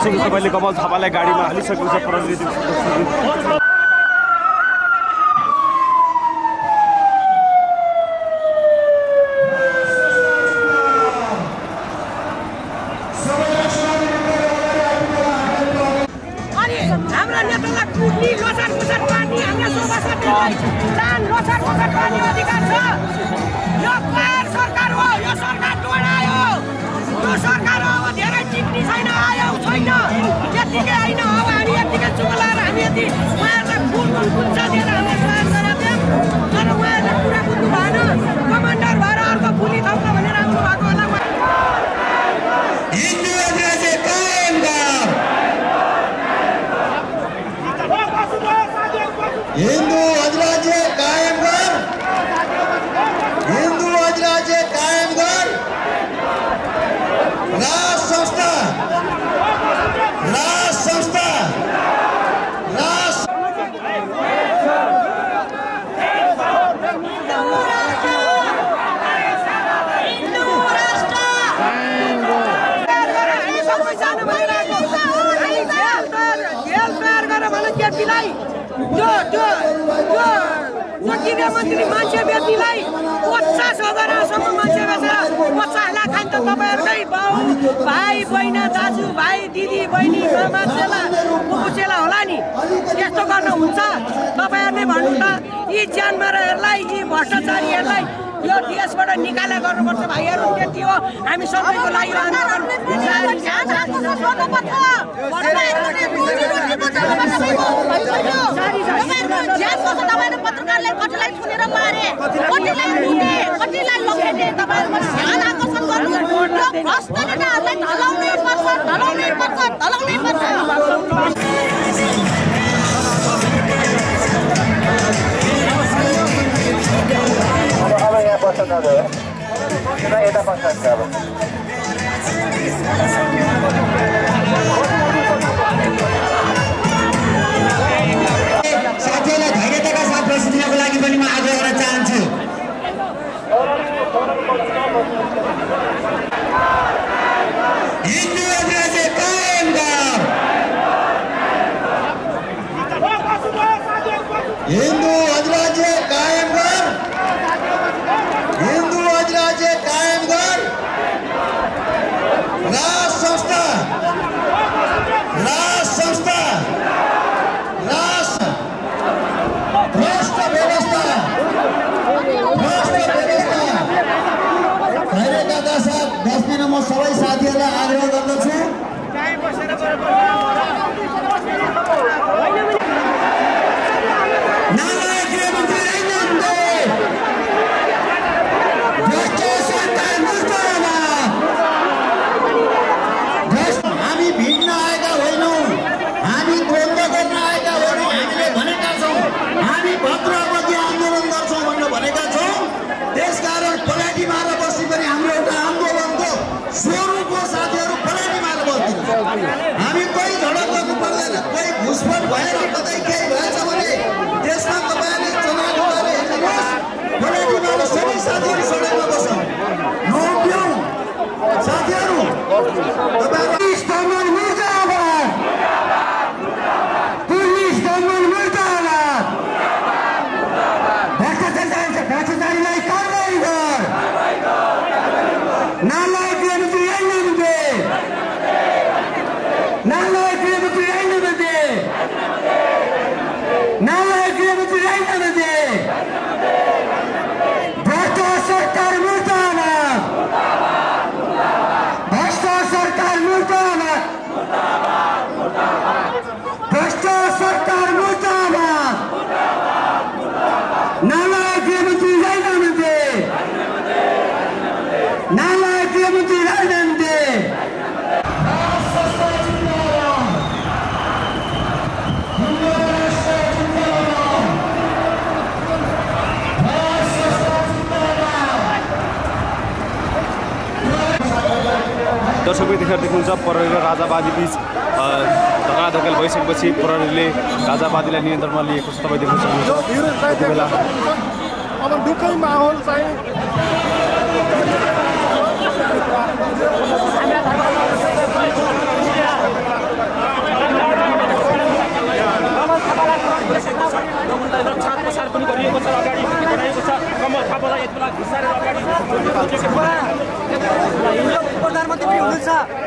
देखिसकेको तपाईँले कमल थापालाई गाडीमा हालिसकेको छ प्रहरीले। हिंदू अधिराज्य कायम कर, हिंदू अधिराज्य कायम कर। राज संस्था मंत्री मान्छे व्यक्तिलाई 50,000 मान्छे बेचेर 50 लाख खान्छ। तपाईहरुकै बाउ भाइ बहिनी दाजु भाइ दिदी बहिनी मामा चेला फुपू चेला होला नि, यस्तो गर्न हुन्छ? तपाईहरुले भन्नु त यी जानमारहरुलाई यी भ्रष्टाचारीहरुलाई यो देशबाट निकाला गर्नुपर्छ भाइहरु। त्यति हो, हामी सबैको लागि आन्दोलन पत्रकारले कतिलाई थुनेर मारे, कतिलाई लुटे, कतिलाई लखेटे। तपाईहरुले ध्यान आकर्षण गर्नु, यो भ्रष्ट नेताहरुलाई ढलाउनै पर्छ। अब यहाँ पसन्द आयो किन यता पसन्द छ। अब साथीहरूलाई धैर्यताका साथ प्रस्तुत दिनको लागि पनि म आग्रह गर्न चाहन्छु। हिन्दू अधिराज्य कायम कर, हिन्दू अधिराज्य कायम कर, हिन्दू अधिराज्य कायम कर। राज संस्था भ्रष्ट व्यवस्था धैर्यताका साथ बस्दिन म सबै साथीहरूलाई आग्रह गर्दछु। हामी भिड्न आएका होइनौँ, हामी द्वन्द्व गर्न आएका होइनौँ। हामीले भनेका छौँ हामी भद्रवती आन्दोलन गर्छौँ भनेर भनेका छौँ। त्यसकारण पलाटी मारेर बस्ने पनि हाम्रो एउटा आन्दोलनको स्वरूपको साथीहरू पलाटी मारेर बस्दिन। हामी कोही झडप गर्नु पर्दैन। कोही घुसपट भएर कतै केही भएछ भने त्यसमा तपाईँहरूले चुनाव गरेर हेर्नुहोस्। पलाटी मारेर सबै साथीहरू सडकमा बसौँ, नौप्यौँ। साथीहरू तपाईँहरू दर्शकले देखेर देख्नुहुन्छ प्रहरी र राजावादी बीच धकाधकेल भइसकेपछि प्रहरीले राजावादीलाई नियन्त्रणमा लिएको छ। तपाईँ देख्न सक्नुहुन्छ यति बेला अब दुःखै माहौल चाहिँ प्रधानमन्त्री पनि हुनुहुन्छ